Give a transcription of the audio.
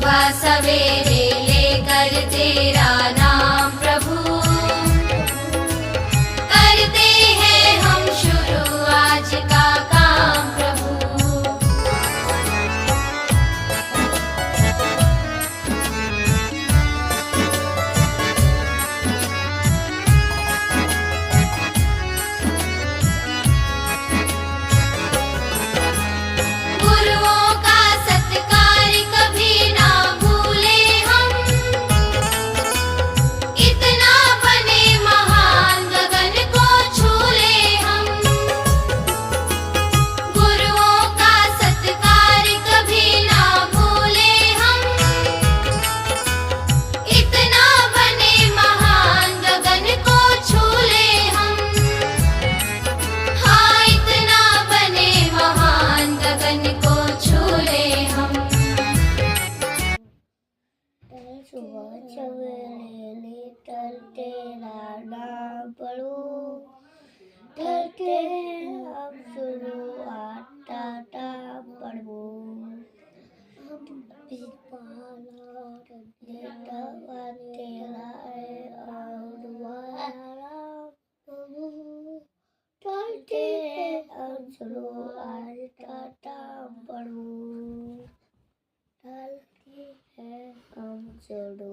सुबह सवेरे लेकर तेरा नाम प्रभु, करते हैं हम शुरू आज का काम प्रभु। गुरुओं का सत्कार कभी ना भूले हम, इतना बने महान गगन को छू ले हम। गुरुओं का सत्कार कभी ना भूले हम, इतना बने महान गगन को छू ले हम। हाँ, इतना बने महान गगन को छू ले हम। सुबह सवेरे लेकर तेरा नाम पढ़ो, करते हैं हम शुरुआत का पढ़ो। तेरा है और तुम्हारा प्रभु, करते हैं हम शुरुआत का पढ़ो। डालते हैं हम शुरुआत